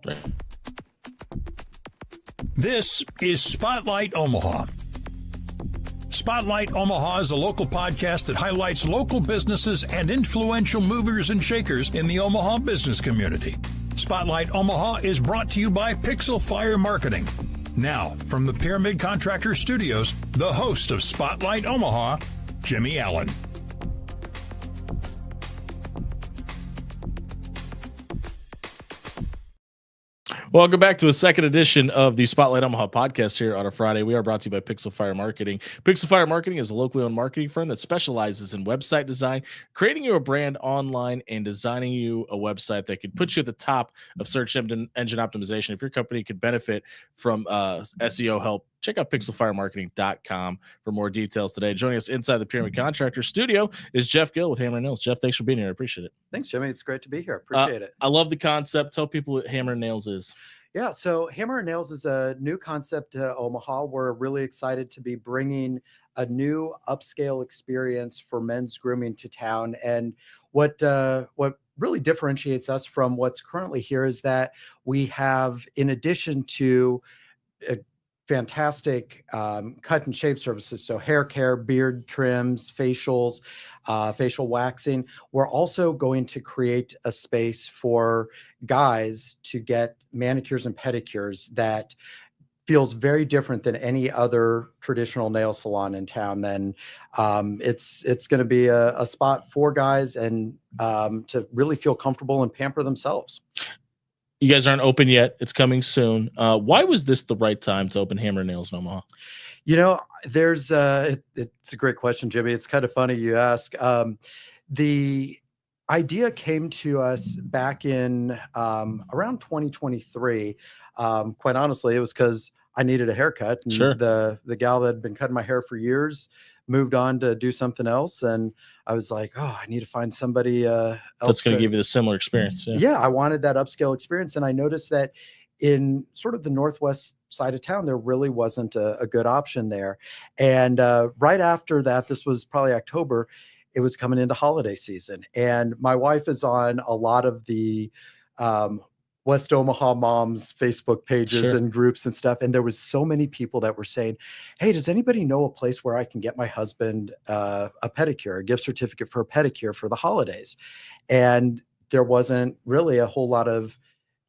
Right. This is Spotlight Omaha. Spotlight Omaha is a local podcast that highlights local businesses and influential movers and shakers in the Omaha business community. Spotlight Omaha is brought to you by Pixel Fire Marketing. Now, from the Pyramid Contractor Studios, the host of Spotlight Omaha, Jimmy Allen. Welcome back to a second edition of the Spotlight Omaha podcast here on a Friday. We are brought to you by Pixel Fire Marketing. Pixel Fire Marketing is a locally owned marketing firm that specializes in website design, creating you a brand online and designing you a website that could put you at the top of search engine optimization. If your company could benefit from SEO help, check out pixelfiremarketing.com for more details today. Joining us inside the Pyramid Contractor Studio is Jeff Gill with Hammer and Nails. Jeff, thanks for being here. I appreciate it. Thanks, Jimmy. It's great to be here. Appreciate it. I love the concept. Tell people what Hammer and Nails is. Yeah, so Hammer and Nails is a new concept to Omaha. We're really excited to be bringing a new upscale experience for men's grooming to town. And what really differentiates us from what's currently here is that we have, in addition to fantastic cut and shave services, so hair care, beard trims, facials, facial waxing. We're also going to create a space for guys to get manicures and pedicures that feels very different than any other traditional nail salon in town. Then it's going to be a spot for guys and to really feel comfortable and pamper themselves. You guys aren't open yet. It's coming soon. Why was this the right time to open Hammer Nails in Omaha? You know, there's it's a great question, Jimmy. It's kind of funny you ask. The idea came to us back in around 2023. Quite honestly, it was because I needed a haircut. And sure. The gal that had been cutting my hair for years moved on to do something else, and I was like, oh, I need to find somebody else that's going to give you the similar experience. Yeah, I wanted that upscale experience, and I noticed that in sort of the northwest side of town, there really wasn't a good option there. And right after that, this was probably October, it was coming into holiday season, and my wife is on a lot of the West Omaha moms Facebook pages sure. and groups and stuff. And there was so many people that were saying, hey, does anybody know a place where I can get my husband a pedicure, a gift certificate for a pedicure for the holidays? And there wasn't really a whole lot of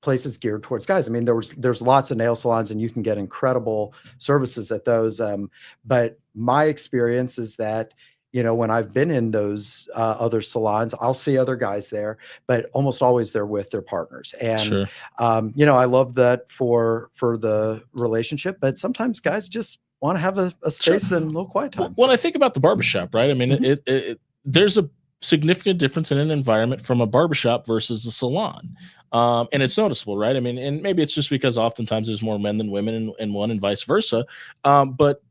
places geared towards guys. I mean, there's lots of nail salons and you can get incredible services at those. But my experience is that, you know, when I've been in those other salons, I'll see other guys there, but almost always they're with their partners. And, sure. You know, I love that for the relationship, but sometimes guys just want to have a space sure. and a little quiet time. Well, I think about the barbershop, right? I mean, mm-hmm. There's a significant difference in an environment from a barbershop versus a salon. And it's noticeable, right? I mean, and maybe it's just because oftentimes there's more men than women in one and vice versa. But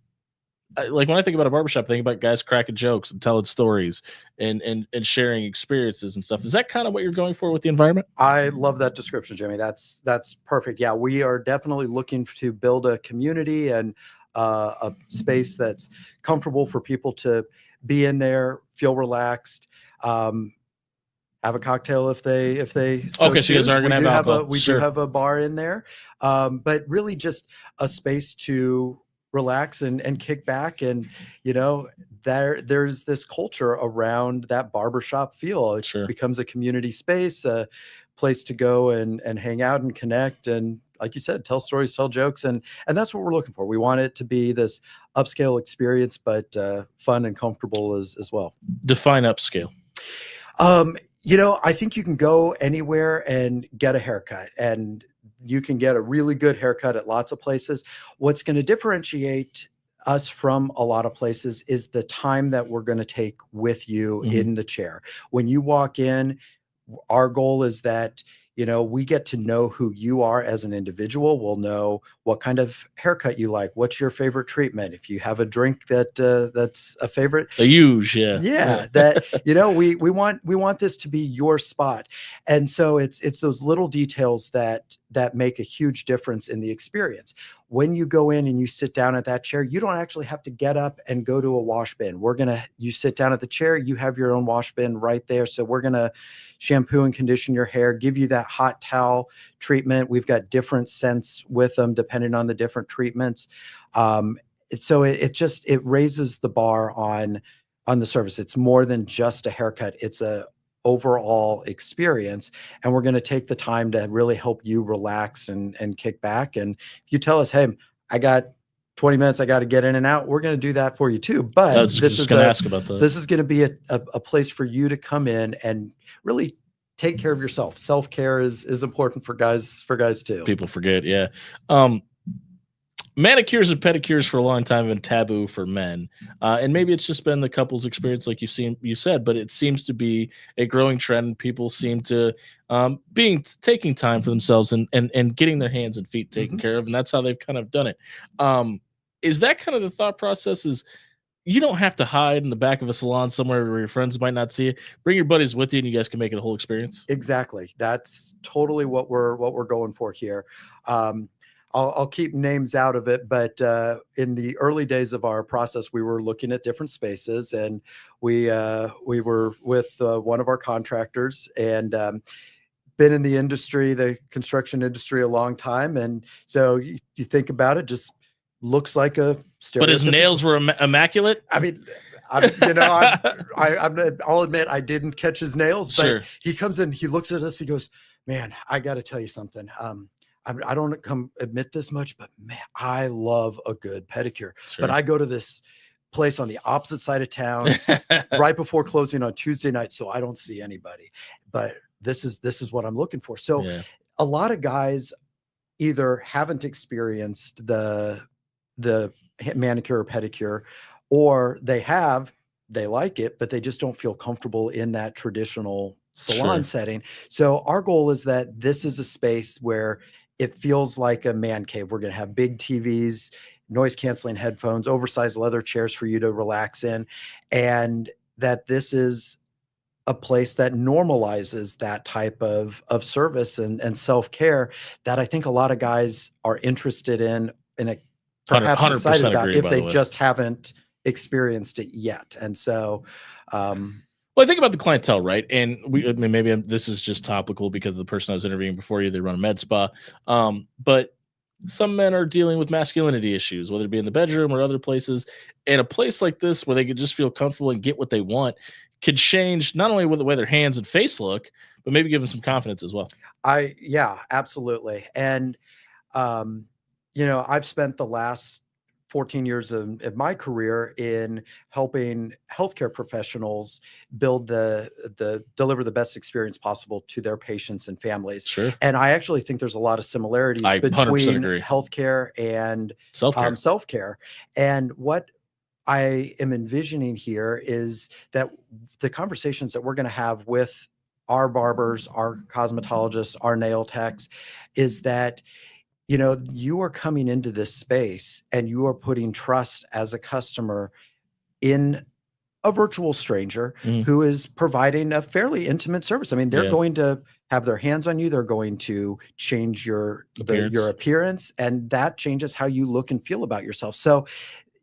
like when I think about a barbershop, I think about guys cracking jokes and telling stories and sharing experiences and stuff. Is that kind of what you're going for with the environment? I love that description, Jimmy. That's perfect. Yeah, we are definitely looking to build a community and a space that's comfortable for people to be in there, feel relaxed, have a cocktail if they so okay, so you guys are going to have alcohol. We do have a bar in there, but really just a space to relax and kick back. And, you know, there's this culture around that barbershop feel. It sure. becomes a community space, a place to go and hang out and connect. And like you said, tell stories, tell jokes. And that's what we're looking for. We want it to be this upscale experience, but fun and comfortable as well. Define upscale. You know, I think you can go anywhere and get a haircut, and you can get a really good haircut at lots of places. What's going to differentiate us from a lot of places is the time that we're going to take with you mm-hmm. in the chair. When you walk in, our goal is that, you know, we get to know who you are as an individual. We'll know what kind of haircut you like. What's your favorite treatment? If you have a drink that's a favorite, a huge, yeah. That, you know, we want this to be your spot. And so it's those little details that make a huge difference in the experience. When you go in and you sit down at that chair, you don't actually have to get up and go to a wash bin. You sit down at the chair, you have your own wash bin right there. So we're going to shampoo and condition your hair, give you that that hot towel treatment. We've got different scents with them depending on the different treatments. So it raises the bar on the service. It's more than just a haircut. It's a overall experience, and we're going to take the time to really help you relax and kick back. And if you tell us, hey, I got 20 minutes, I got to get in and out, we're going to do that for you too. But I was just going to ask about that. This is going to be a place for you to come in and really take care of yourself. Self-care is important for guys too. People forget. Yeah. Manicures and pedicures for a long time have been taboo for men, and maybe it's just been the couple's experience, like you said, but it seems to be a growing trend. People seem to taking time for themselves and getting their hands and feet taken care of, and that's how they've kind of done it. Is that kind of the thought process? Is you don't have to hide in the back of a salon somewhere where your friends might not see you. Bring your buddies with you, and you guys can make it a whole experience. Exactly. That's totally what we're going for here. I'll keep names out of it, but in the early days of our process, we were looking at different spaces, and we were with one of our contractors, and been in the industry, the construction industry, a long time, and so you think about it, just looks like a stereotypical. But his nails were immaculate. I mean, I'll admit I didn't catch his nails, but Sure. He comes in, he looks at us, he goes, "Man, I got to tell you something. I don't admit this much, but man, I love a good pedicure. Sure. But I go to this place on the opposite side of town right before closing on Tuesday night, so I don't see anybody. But this is what I'm looking for." So Yeah. a lot of guys either haven't experienced the manicure or pedicure, or they like it, but they just don't feel comfortable in that traditional salon setting. So our goal is that this is a space where it feels like a man cave. We're going to have big TVs, noise canceling headphones, oversized leather chairs for you to relax in, and that this is a place that normalizes that type of service and self-care that I think a lot of guys are interested in perhaps excited about if they just haven't experienced it yet. And so well, I think about the clientele, right? And maybe this is just topical because of the person I was interviewing before you, they run a med spa. But some men are dealing with masculinity issues, whether it be in the bedroom or other places. And a place like this where they could just feel comfortable and get what they want could change not only with the way their hands and face look, but maybe give them some confidence as well. Yeah, absolutely. And, I've spent the last 14 years of my career in helping healthcare professionals deliver the best experience possible to their patients and families. Sure. And I actually think there's a lot of similarities between healthcare and self-care. And what I am envisioning here is that the conversations that we're going to have with our barbers, our cosmetologists, our nail techs, is that you are coming into this space and you are putting trust as a customer in a virtual stranger who is providing a fairly intimate service. I mean, they're going to have their hands on you. They're going to change your appearance, and that changes how you look and feel about yourself. So,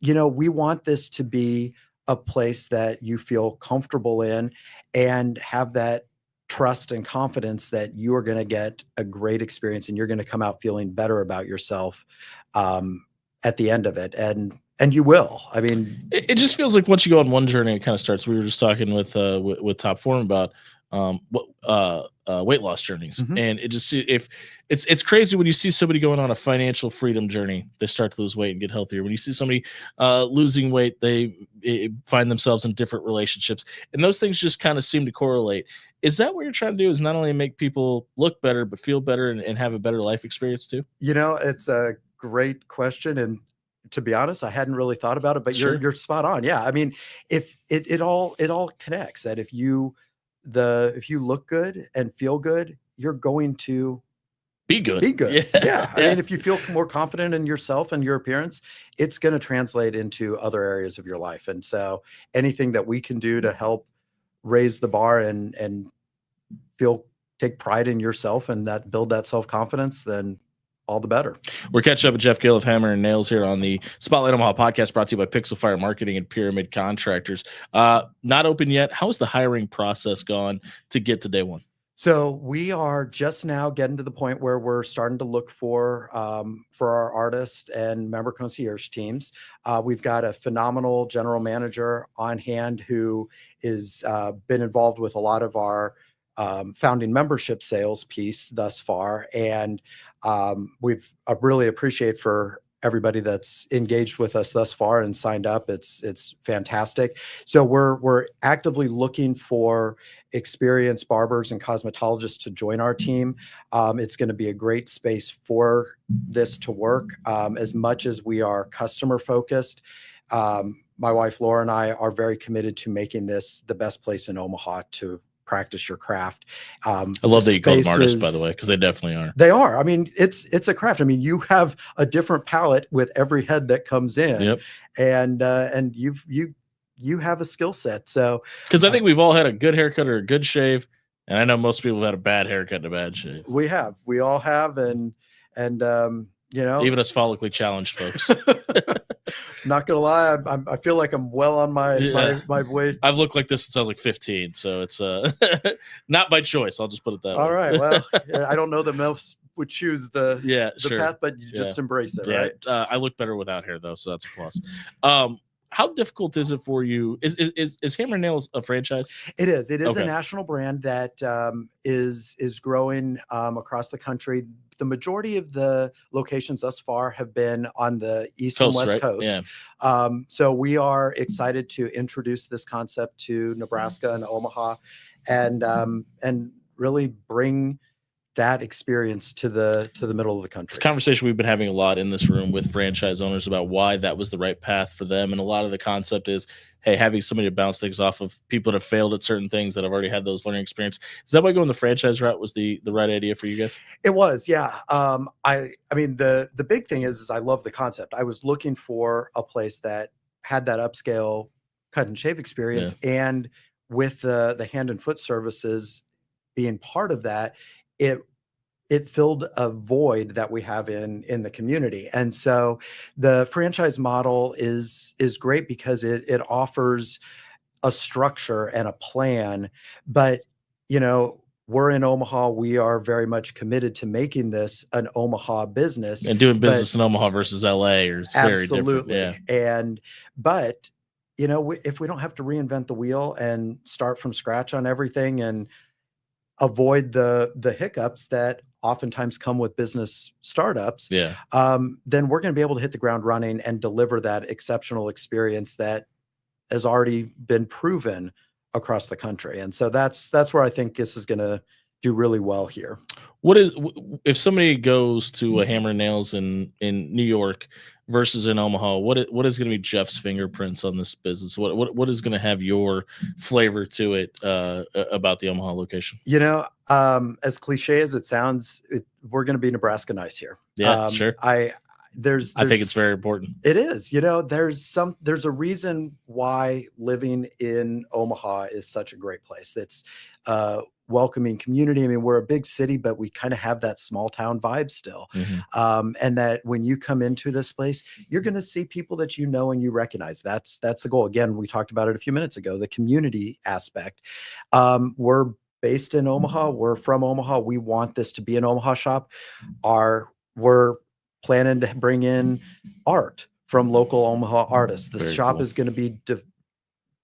we want this to be a place that you feel comfortable in and have that trust and confidence that you are going to get a great experience and you're going to come out feeling better about yourself at the end of it. And you will. I mean, it just feels like once you go on one journey, it kind of starts. We were just talking with Top Form about weight loss journeys, and it just it's crazy when you see somebody going on a financial freedom journey. They start to lose weight and get healthier. When you see somebody losing weight, they find themselves in different relationships, and those things just kind of seem to correlate. Is that what you're trying to do? Is not only make people look better, but feel better and have a better life experience too? It's a great question, and to be honest, I hadn't really thought about it, but you're spot on. Yeah, I mean, if it all connects. That if you look good and feel good, you're going to be good. Yeah. I mean, if you feel more confident in yourself and your appearance, it's going to translate into other areas of your life. And so anything that we can do to help raise the bar and take pride in yourself and that build that self-confidence, then all the better. We're catching up with Jeff Gill of Hammer and Nails here on the Spotlight Omaha podcast, brought to you by Pixel Fire Marketing and Pyramid Contractors. Not open yet. How has the hiring process gone to get to day one? So we are just now getting to the point where we're starting to look for our artist and member concierge teams. We've got a phenomenal general manager on hand who is been involved with a lot of our founding membership sales piece thus far, and we've really appreciate for everybody that's engaged with us thus far and signed up. It's fantastic. So we're actively looking for experienced barbers and cosmetologists to join our team. It's going to be a great space for this to work. As much as we are customer focused, my wife Laura and I are very committed to making this the best place in Omaha to practice your craft. I love that you call them artists, by the spaces- way, because they definitely are. They are. I mean, it's a craft. I mean, you have a different palette with every head that comes in, Yep. and you have a skill set. So Because I think we've all had a good haircut or a good shave, and I know most people have had a bad haircut and a bad shave. we all have, and you know, Even us follically challenged folks. not gonna lie, I feel like I'm well on my Yeah. my way. I've looked like this since I was like 15, so it's not by choice. I'll just put it that way. All right, well, I don't know that most would choose the Yeah, sure. path, but you just embrace it, right? I look better without hair though, so that's a plus. How difficult is it for you? Is Hammer Nails a franchise? It is. It is Okay. a national brand that is growing across the country. The majority of the locations thus far have been on the East and West right? Coast. Yeah. So we are excited to introduce this concept to Nebraska and Omaha, and really bring that experience to the middle of the It's country. a conversation we've been having a lot in this room with franchise owners about why that was the right path for them. And a lot of the concept is, hey, having somebody to bounce things off of, people that have failed at certain things that have already had those learning experience. Is that why going the franchise route was the right idea for you guys? It was, yeah. I mean, the big thing is I love the concept. I was looking for a place that had that upscale cut and shave experience, and with the hand and foot services being part of that, it filled a void that we have in the community. And so the franchise model is great because it offers a structure and a plan. But you know, we're in Omaha. We are very much committed to making this an Omaha business. And doing business in Omaha versus LA is very different. Absolutely. But you know, if we don't have to reinvent the wheel and start from scratch on everything and avoid the hiccups that oftentimes come with business startups, Yeah. then we're going to be able to hit the ground running and deliver that exceptional experience that has already been proven across the country. And so that's where I think this is going to do really well here. What is, if somebody goes to a Hammer and Nails in New York versus in Omaha, what is going to be Jeff's fingerprints on this business? What is going to have your flavor to it about the Omaha location? You know, as cliche as it sounds, we're going to be Nebraska nice here. Yeah, sure. I think it's very important. It is. You know, there's a reason why living in Omaha is such a great place. It's welcoming community. I mean, we're a big city, but we kind of have that small town vibe still. Mm-hmm. And that when you come into this place, you're going to see people that you know and you recognize. That's the goal. Again, we talked about it a few minutes ago, the community aspect. We're based in Omaha. We're from Omaha. We want this to be an Omaha shop. We're planning to bring in art from local Omaha artists. The shop is going to be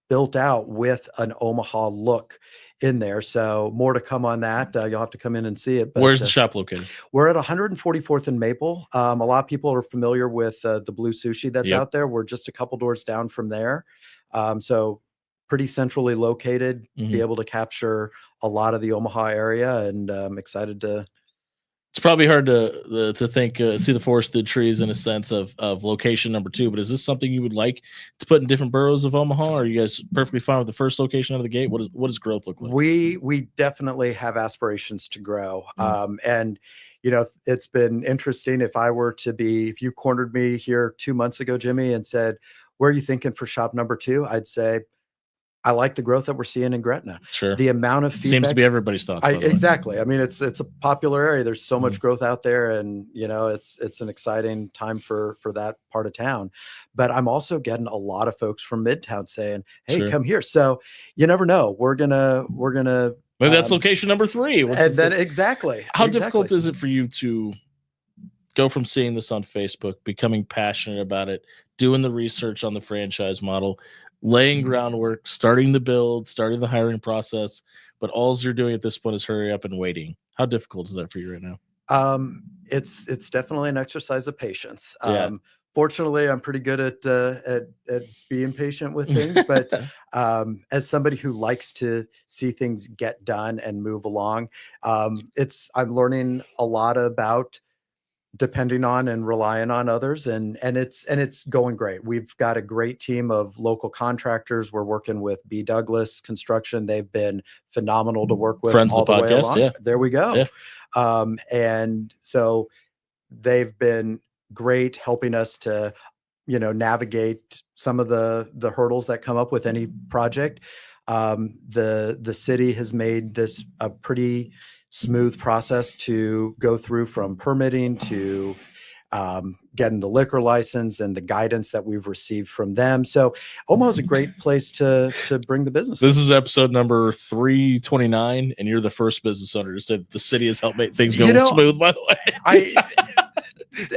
built out with an Omaha look in there. So more to come on that. You'll have to come in and see it. But, where's the shop located? We're at 144th and Maple. A lot of people are familiar with the Blue Sushi that's out there. We're just a couple doors down from there. So pretty centrally located, be able to capture a lot of the Omaha area, and I'm excited to. It's probably hard to think, see the forested trees in a sense of location number 2, but is this something you would like to put in different boroughs of Omaha? Or are you guys perfectly fine with the first location out of the gate? What does growth look like? We definitely have aspirations to grow. And you know, it's been interesting. If you cornered me here 2 months ago, Jimmy, and said, where are you thinking for shop number 2? I'd say, I like the growth that we're seeing in Gretna. Sure. The amount of feedback seems to be everybody's thoughts. Exactly. I mean, it's a popular area. There's so much growth out there, and you know, it's an exciting time for that part of town. But I'm also getting a lot of folks from Midtown saying, "Hey, come here." So you never know. We're gonna Maybe that's location number 3. And then exactly. How difficult is it for you to go from seeing this on Facebook, becoming passionate about it, doing the research on the franchise model, laying groundwork, starting the build, starting the hiring process, but all you're doing at this point is hurry up and waiting? How difficult is that for you right now? It's definitely an exercise of patience. Yeah. Fortunately, I'm pretty good at being patient with things, but as somebody who likes to see things get done and move along, I'm learning a lot about depending on and relying on others, and it's going great. We've got a great team of local contractors. We're working with B. Douglas Construction. They've been phenomenal to work with Friends all of the the way podcast, along. yeah. There we go. Yeah. And so they've been great helping us to, navigate some of the hurdles that come up with any project. The city has made this a pretty smooth process to go through, from permitting to getting the liquor license, and the guidance that we've received from them. So Omaha is a great place to bring the business. This is episode number 329, and you're the first business owner to say that the city has helped make things go smooth, by the way.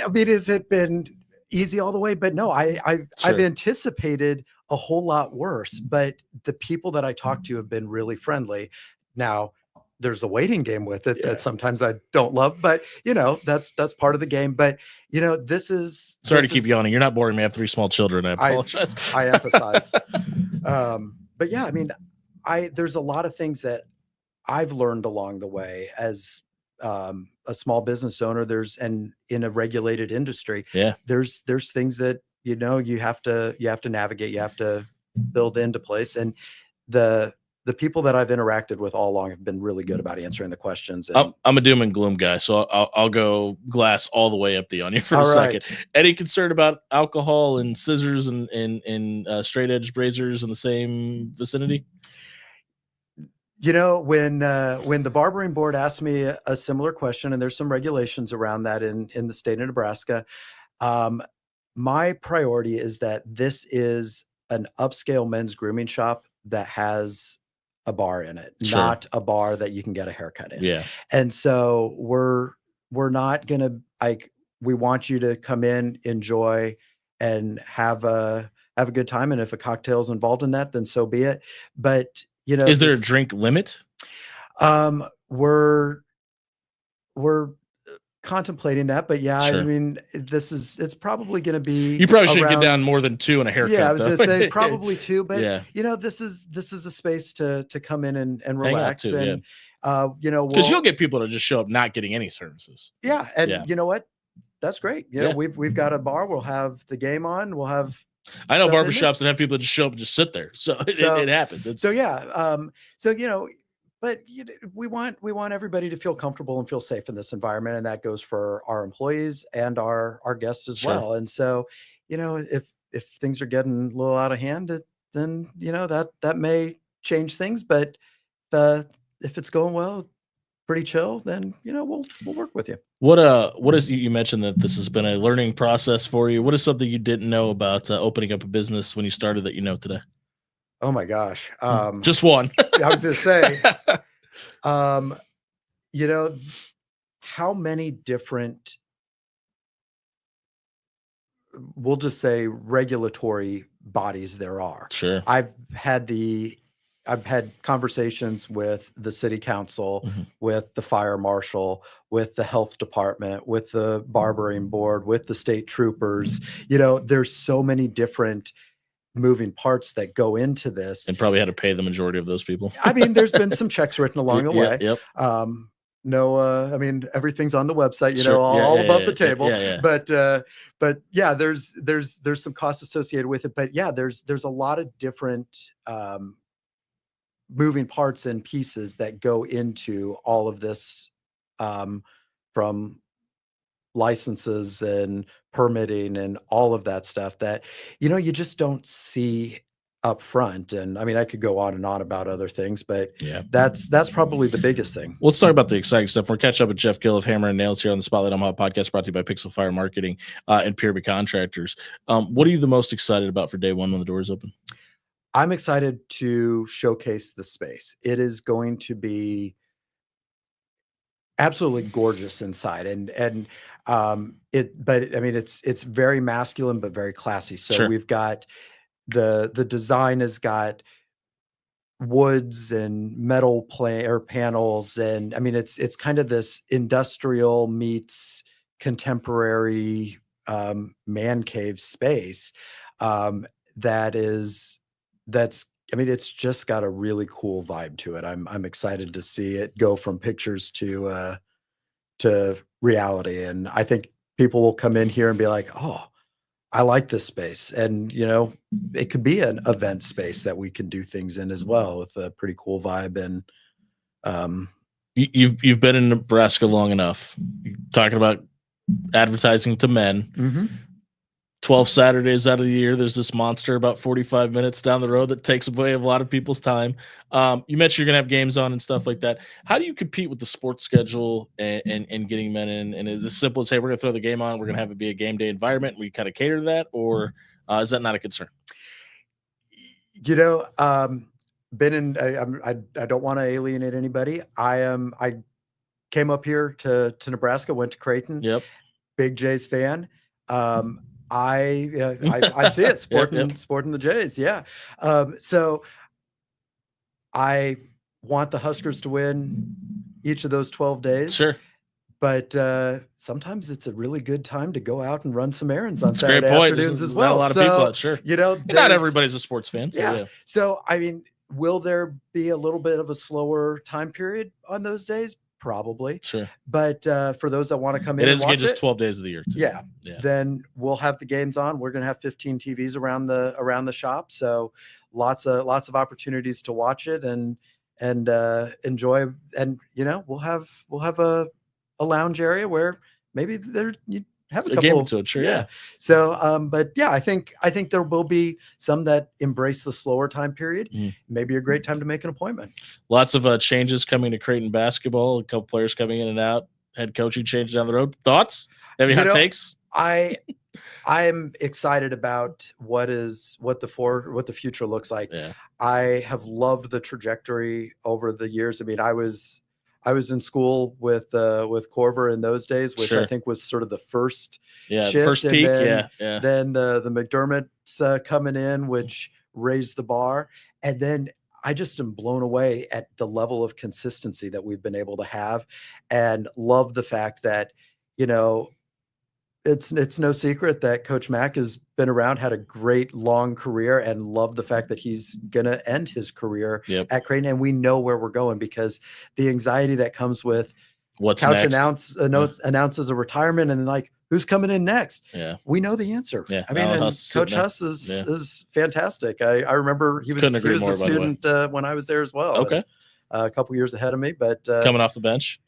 I mean, has it been easy all the way? But no, I've anticipated a whole lot worse, but the people that I talk to have been really friendly. Now, there's a waiting game with it that sometimes I don't love, but that's part of the game. But this is sorry to keep yawning. You're not boring me. I have 3 small children. I apologize. I empathize. But yeah, I mean, there's a lot of things that I've learned along the way as a small business owner. And in a regulated industry, there's things that you have to navigate, you have to build into place. And the people that I've interacted with all along have been really good about answering the questions. And I'm a doom and gloom guy, so I'll go glass all the way empty on you for a second. Any concern about alcohol and scissors and straight edge razors in the same vicinity? When the barbering board asked me a similar question, and there's some regulations around that in the state of Nebraska, my priority is that this is an upscale men's grooming shop that has a bar in it, not a bar that you can get a haircut in. Yeah. And so we're not going to, we want you to come in, enjoy, and have a good time. And if a cocktail is involved in that, then so be it. But, is there a drink limit? We're contemplating that, but I mean, it's probably going to be, you probably shouldn't get down more than 2 and a haircut. Yeah, I was going to say probably 2, but this is a space to come in and relax too, and because you'll get people to just show up not getting any services. Yeah, and you know what? That's great. We've got a bar. We'll have the game on. We'll have. I know barbershops that have people that just show up and just sit there. So it happens. But we want everybody to feel comfortable and feel safe in this environment, and that goes for our employees and our guests as well. And so, if things are getting a little out of hand, then that may change things. But if it's going well, pretty chill, then we'll work with you. What is, you mentioned that this has been a learning process for you. What is something you didn't know about opening up a business when you started that today? Oh my gosh. Just one. I was going to say, how many different, we'll just say, regulatory bodies there are. Sure. I've had conversations with the city council, with the fire marshal, with the health department, with the barbering board, with the state troopers. There's so many different moving parts that go into this, and probably had to pay the majority of those people. I mean, there's been some checks written along the way. Yep. I mean, everything's on the website, all above the table. But yeah, there's some costs associated with it. But yeah, there's a lot of different moving parts and pieces that go into all of this, from licenses and permitting and all of that stuff that you just don't see up front. And I mean, I could go on and on about other things, but that's probably the biggest thing. Let's talk about the exciting stuff. We're catching up with Jeff Gill of Hammer and Nails here on the Spotlight Omaha podcast, brought to you by Pixel Fire Marketing and Pyramid Contractors. What are you the most excited about for day one when the doors open? I'm excited to showcase the space. It is going to be absolutely gorgeous inside, and but I mean, it's very masculine but very classy. So Sure. we've got the design has got woods and metal panels, and I mean, it's kind of this industrial meets contemporary man cave space, um, that is that's I mean, it's just got a really cool vibe to it. I'm excited to see it go from pictures to reality, and I think people will come in here and be like, "Oh, I like this space." And, it could be an event space that we can do things in as well with a pretty cool vibe. And, um, You've been in Nebraska long enough. You're talking about advertising to men. mhm. 12 Saturdays out of the year, there's this monster about 45 minutes down the road that takes away a lot of people's time. You mentioned you're gonna have games on and stuff like that. How do you compete with the sports schedule and getting men in? And is it as simple as, hey, we're gonna throw the game on, we're gonna have it be a game day environment, we kind of cater to that, or is that not a concern? You know, been in I don't wanna alienate anybody. I came up here to Nebraska, went to Creighton, Yep. big Jays fan. I see it, Yep, yep. sporting the Jays, yeah. So I want the Huskers to win each of those 12 days. Sure. But sometimes it's a really good time to go out and run some errands on That's a great Saturday point. afternoons There's as not well. a lot of So, people out, sure. And not there's everybody's a sports fan. So yeah. yeah. So, I mean, will there be a little bit of a slower time period on those days? Probably. Sure. But for those that want to come in It and is again watch just it, 12 days of the year too. yeah, Yeah. then we'll have the games on. We're going to have 15 TVs around the shop, so lots of opportunities to watch it and enjoy. And we'll have a lounge area where maybe there you have a A game or couple. two, sure, Yeah. yeah. So, but yeah, I think there will be some that embrace the slower time period. Mhm. Maybe a great time to make an appointment. Lots of changes coming to Creighton basketball. A couple players coming in and out. Head coaching change down the road. Thoughts? Any hot takes? I'm excited about what the future looks like. Yeah. I have loved the trajectory over the years. I mean, I was in school with Corver in those days, which I Sure. think was sort of the first Yeah. shift, First and peak. then Yeah. then the McDermott's coming in, which raised the bar, and then I just am blown away at the level of consistency that we've been able to have, and love the fact that you know it's no secret that Coach Mack has been around, had a great long career, and love the fact that he's gonna end his career Yep. at Creighton, and we know where we're going because the anxiety that comes with What's Couch next? announces a retirement, and like, who's coming in next? Yeah. We know the answer. Yeah. I mean, Alan and Huss sitting Coach there. Huss Yeah. is fantastic. I remember he was Couldn't agree a more, by the way. student when I was there as well. Okay. And, a couple years ahead of me, but Coming off the bench.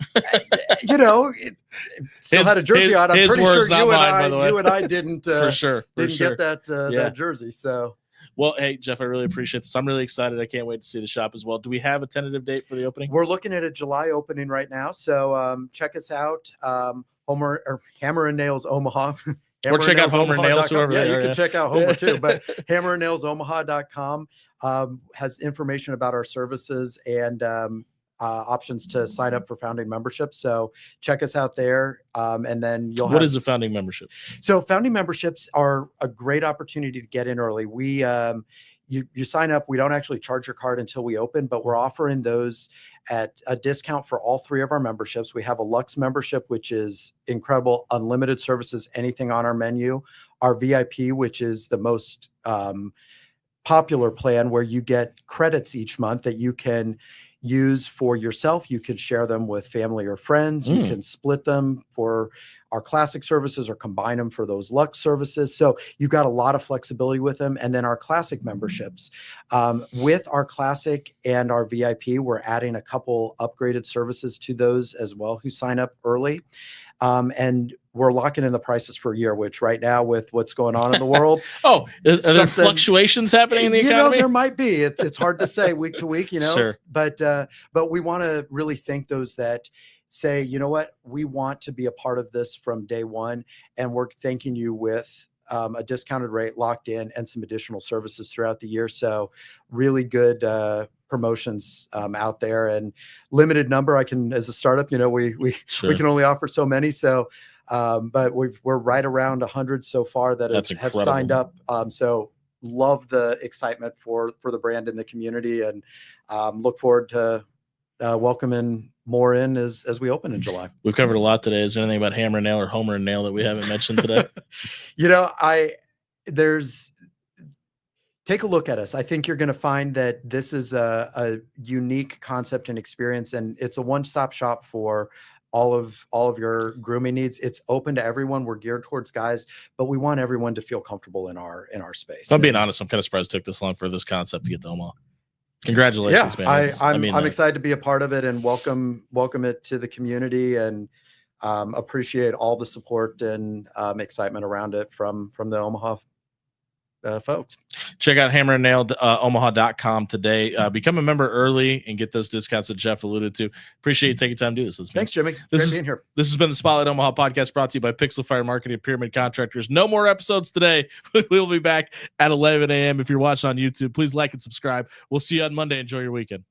still His- had a jersey his- on. I'm his pretty words, sure not mine, by the way. you and I didn't For sure. didn't get that Yeah. that jersey. So Well, hey, Jeff, I really appreciate this. I'm really excited. I can't wait to see the shop as well. Do we have a tentative date for the opening? we're looking at a July opening right now. So check us out. Hammer and Nails Omaha. Or check out Homer and Nails, whoever Yeah, they you are, can yeah. check out Homer too. But hammerandnailsomaha.com has information about our services and options to sign up for founding memberships. So check us out there. And then you'll have. What is a founding membership? So founding memberships are a great opportunity to get in early. We you sign up. We don't actually charge your card until we open, but we're offering those at a discount for all three of our memberships. We have a Lux membership, which is incredible, unlimited services, anything on our menu. Our VIP, which is the most popular plan, where you get credits each month that you can use for yourself. You can share them with family or friends. You can split them for our classic services or combine them for those Lux services. So you've got a lot of flexibility with them. And then our classic memberships, with our classic and our VIP, we're adding a couple upgraded services to those as well who sign up early. And we're locking in the prices for a year, which right now with what's going on in the world. Are there fluctuations happening in the economy? There might be. It's hard to say week to week, Sure. But we want to really thank those that say, you know what, we want to be a part of this from day one. And we're thanking you with a discounted rate locked in and some additional services throughout the year. So really good promotions out there, and limited number. I can, as a startup, we can only offer so many. So, but we're right around 100 so far that have signed up. So love the excitement for the brand in the community, and look forward to welcoming more in as we open in July. We've covered a lot today. Is there anything about hammer and nail or homer and nail that we haven't mentioned today? Take a look at us. I think you're going to find that this is a unique concept and experience, and it's a one-stop shop for all of your grooming needs. It's open to everyone. We're geared towards guys, but we want everyone to feel comfortable in our space. If I'm being honest, I'm kind of surprised it took this long for this concept to get to Omaha. Congratulations, man. I'm excited to be a part of it and welcome it to the community, and appreciate all the support and excitement around it from the Omaha folks. Check out hammer and nail omaha.com today. Become a member early and get those discounts that Jeff alluded to. Appreciate you taking time to do this with me. Thanks, Jimmy. Great being here. This has been the Spotlight Omaha podcast, brought to you by Pixel Fire Marketing and Pyramid Contractors. No more episodes today. We'll be back at 11 a.m. If you're watching on YouTube, please like and subscribe. We'll see you on Monday. Enjoy your weekend.